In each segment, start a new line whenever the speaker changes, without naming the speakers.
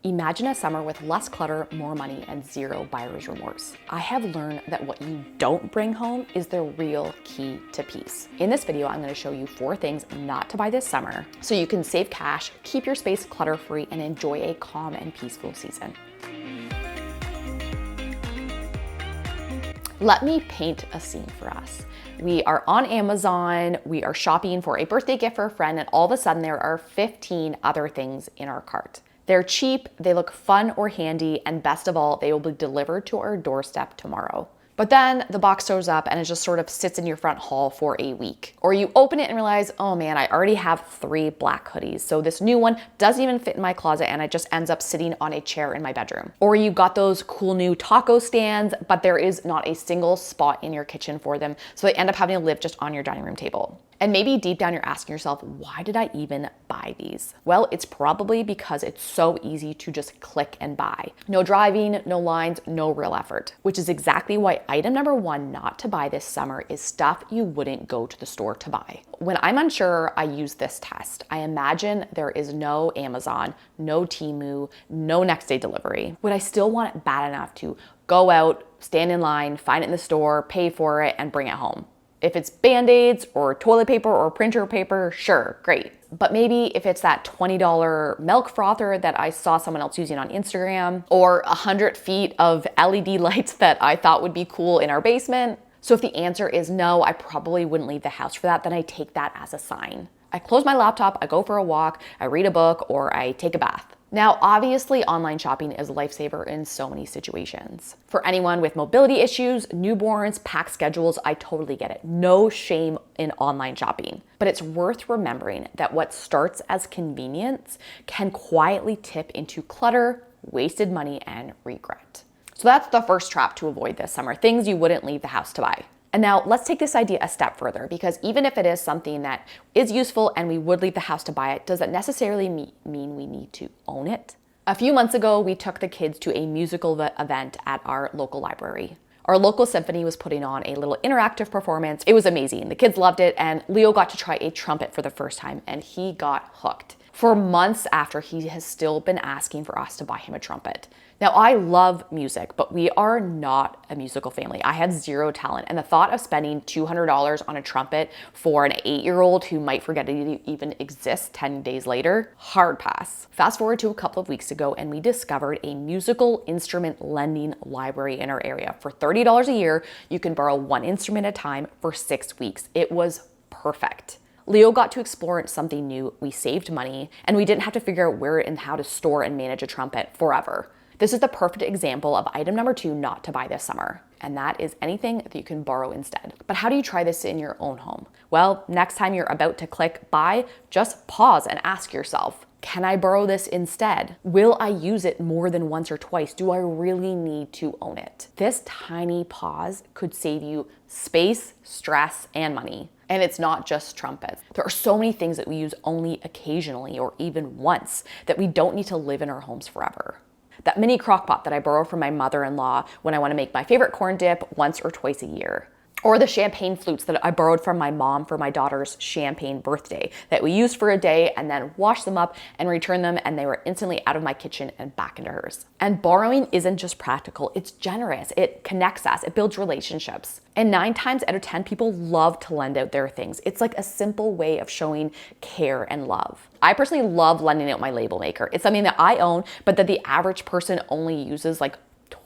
Imagine a summer with less clutter, more money, and zero buyer's remorse. I have learned that what you don't bring home is the real key to peace. In this video, I'm going to show you 4 things not to buy this summer so you can save cash, keep your space clutter-free, and enjoy a calm and peaceful season. Let me paint a scene for us. We are on Amazon, we are shopping for a birthday gift for a friend, and all of a sudden there are 15 other things in our cart. They're cheap, they look fun or handy, and best of all, they will be delivered to our doorstep tomorrow. But then the box shows up and it just sort of sits in your front hall for a week. Or you open it and realize, oh man, I already have 3 black hoodies. So this new one doesn't even fit in my closet and it just ends up sitting on a chair in my bedroom. Or you got those cool new taco stands, but there is not a single spot in your kitchen for them. So they end up having to live just on your dining room table. And maybe deep down you're asking yourself, why did I even buy these? Well, it's probably because it's so easy to just click and buy. No driving, no lines, no real effort. Which is exactly why item number 1 not to buy this summer is stuff you wouldn't go to the store to buy. When I'm unsure, I use this test. I imagine there is no Amazon, no Temu, no next day delivery. Would I still want it bad enough to go out, stand in line, find it in the store, pay for it, and bring it home? If it's Band-Aids or toilet paper or printer paper, sure, great. But maybe if it's that $20 milk frother that I saw someone else using on Instagram, or 100 feet of LED lights that I thought would be cool in our basement. So if the answer is no, I probably wouldn't leave the house for that, then I take that as a sign. I close my laptop, I go for a walk, I read a book, or I take a bath. Now, obviously, online shopping is a lifesaver in so many situations. For anyone with mobility issues, newborns, packed schedules, I totally get it. No shame in online shopping. But it's worth remembering that what starts as convenience can quietly tip into clutter, wasted money, and regret. So that's the first trap to avoid this summer, things you wouldn't leave the house to buy. And now let's take this idea a step further, because even if it is something that is useful and we would leave the house to buy it, does that necessarily mean we need to own it? A few months ago, we took the kids to a musical event at our local library. Our local symphony was putting on a little interactive performance. It was amazing. The kids loved it, and Leo got to try a trumpet for the first time, and he got hooked. For months after, he has still been asking for us to buy him a trumpet. Now, I love music, but we are not a musical family. I have zero talent, and the thought of spending $200 on a trumpet for an 8-year-old who might forget it even exists 10 days later, hard pass. Fast forward to a couple of weeks ago, and we discovered a musical instrument lending library in our area. For $30 a year, you can borrow 1 instrument at a time for 6 weeks. It was perfect. Leo got to explore something new, we saved money, and we didn't have to figure out where and how to store and manage a trumpet forever. This is the perfect example of item number 2 not to buy this summer, and that is anything that you can borrow instead. But how do you try this in your own home? Well, next time you're about to click buy, just pause and ask yourself, can I borrow this instead? Will I use it more than once or twice? Do I really need to own it? This tiny pause could save you space, stress, and money. And it's not just trumpets. There are so many things that we use only occasionally or even once that we don't need to live in our homes forever. That mini crock pot that I borrow from my mother-in-law when I want to make my favorite corn dip once or twice a year. Or the champagne flutes that I borrowed from my mom for my daughter's champagne birthday that we used for a day and then washed them up and returned them, and they were instantly out of my kitchen and back into hers. And borrowing isn't just practical, it's generous. It connects us, it builds relationships. And 9 times out of 10, people love to lend out their things. It's like a simple way of showing care and love. I personally love lending out my label maker. It's something that I own, but that the average person only uses like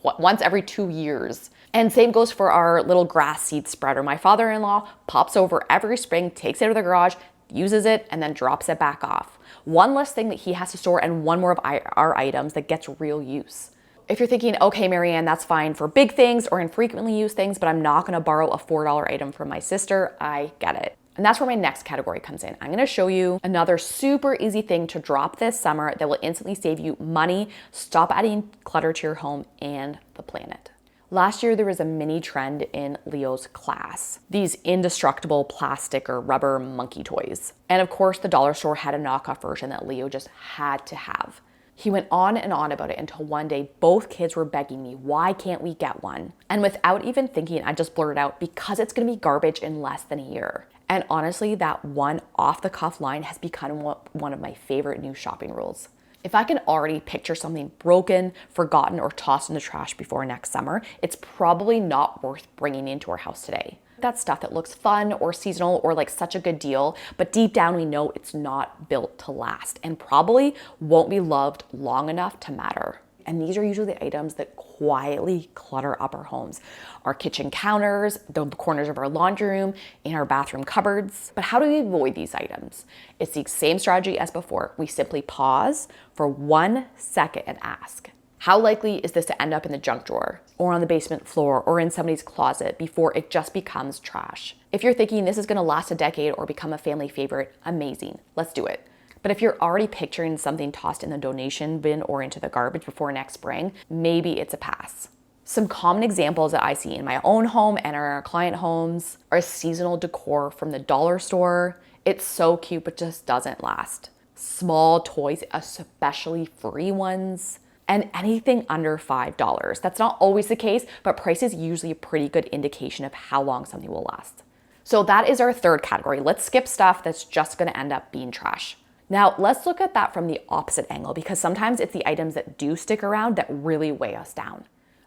once every 2 years. And same goes for our little grass seed spreader. My father-in-law pops over every spring, takes it out of the garage, uses it, and then drops it back off. One less thing that he has to store and one more of our items that gets real use. If you're thinking, okay, Marianne, that's fine for big things or infrequently used things, but I'm not gonna borrow a $4 item from my sister, I get it. And that's where my next category comes in. I'm gonna show you another super easy thing to drop this summer that will instantly save you money, stop adding clutter to your home and the planet. Last year, there was a mini trend in Leo's class, these indestructible plastic or rubber monkey toys. And of course, the dollar store had a knockoff version that Leo just had to have. He went on and on about it until one day, both kids were begging me, why can't we get one? And without even thinking, I just blurted out, because it's gonna be garbage in less than a year. And honestly, that one off the cuff line has become one of my favorite new shopping rules. If I can already picture something broken, forgotten, or tossed in the trash before next summer, it's probably not worth bringing into our house today. That's stuff that looks fun or seasonal or like such a good deal, but deep down we know it's not built to last and probably won't be loved long enough to matter. And these are usually the items that quietly clutter up our homes. Our kitchen counters, the corners of our laundry room, in our bathroom cupboards. But how do we avoid these items? It's the same strategy as before. We simply pause for 1 second and ask, how likely is this to end up in the junk drawer or on the basement floor or in somebody's closet before it just becomes trash? If you're thinking this is gonna last a decade or become a family favorite, amazing, let's do it. But if you're already picturing something tossed in the donation bin or into the garbage before next spring, maybe it's a pass. Some common examples that I see in my own home and in our client homes are seasonal decor from the dollar store. It's so cute, but just doesn't last. Small toys, especially free ones, and anything under $5. That's not always the case, but price is usually a pretty good indication of how long something will last. So that is our third category. Let's skip stuff that's just gonna end up being trash. Now, let's look at that from the opposite angle because sometimes it's the items that do stick around that really weigh us down.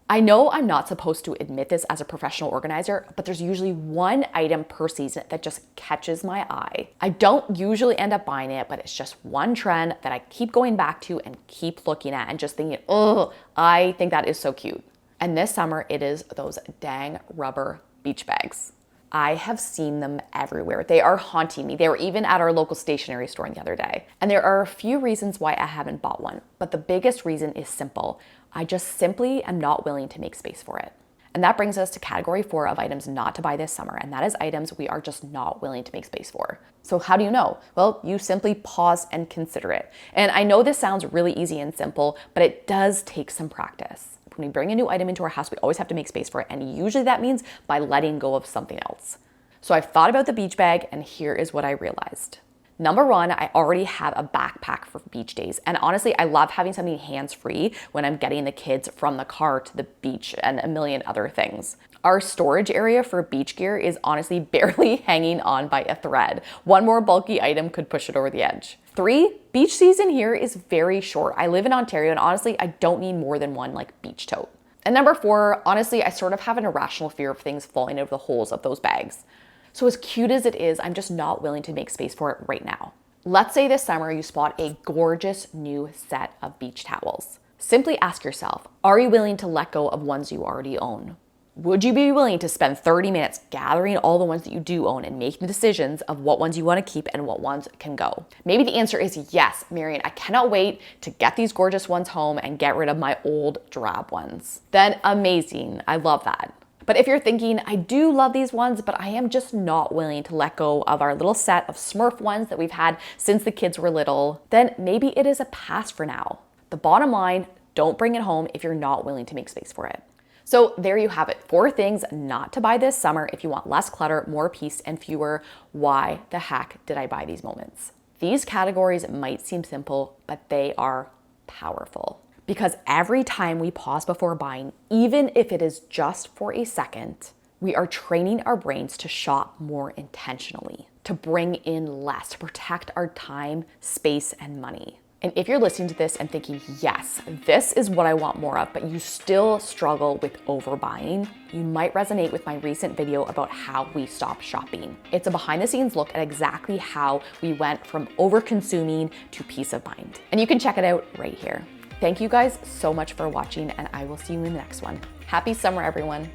I know I'm not supposed to admit this as a professional organizer, but there's usually one item per season that just catches my eye. I don't usually end up buying it, but it's just one trend that I keep going back to and keep looking at and just thinking, oh, I think that is so cute. And this summer, it is those dang rubber beach bags. I have seen them everywhere. They are haunting me. They were even at our local stationery store the other day. And there are a few reasons why I haven't bought one, but the biggest reason is simple. I just simply am not willing to make space for it. And that brings us to category 4 of items not to buy this summer, and that is items we are just not willing to make space for. So how do you know? Well, you simply pause and consider it. And I know this sounds really easy and simple, but it does take some practice. When we bring a new item into our house, we always have to make space for it. And usually that means by letting go of something else. So I've thought about the beach bag and here is what I realized. Number 1, I already have a backpack for beach days. And honestly, I love having something hands-free when I'm getting the kids from the car to the beach and a million other things. Our storage area for beach gear is honestly barely hanging on by a thread. One more bulky item could push it over the edge. 3, beach season here is very short. I live in Ontario and honestly, I don't need more than one like beach tote. And number 4, honestly, I sort of have an irrational fear of things falling out of the holes of those bags. So as cute as it is, I'm just not willing to make space for it right now. Let's say this summer you spot a gorgeous new set of beach towels. Simply ask yourself, are you willing to let go of ones you already own? Would you be willing to spend 30 minutes gathering all the ones that you do own and making decisions of what ones you want to keep and what ones can go? Maybe the answer is yes, Marian, I cannot wait to get these gorgeous ones home and get rid of my old drab ones. Then amazing, I love that. But if you're thinking, I do love these ones, but I am just not willing to let go of our little set of Smurf ones that we've had since the kids were little, then maybe it is a pass for now. The bottom line, don't bring it home if you're not willing to make space for it. So there you have it, 4 things not to buy this summer if you want less clutter, more peace, and fewer why the heck did I buy these moments. These categories might seem simple, but they are powerful. Because every time we pause before buying, even if it is just for a second, we are training our brains to shop more intentionally, to bring in less, to protect our time, space, and money. And if you're listening to this and thinking, yes, this is what I want more of, but you still struggle with overbuying, you might resonate with my recent video about how we stop shopping. It's a behind the scenes look at exactly how we went from over-consuming to peace of mind. And you can check it out right here. Thank you guys so much for watching, and I will see you in the next one. Happy summer, everyone.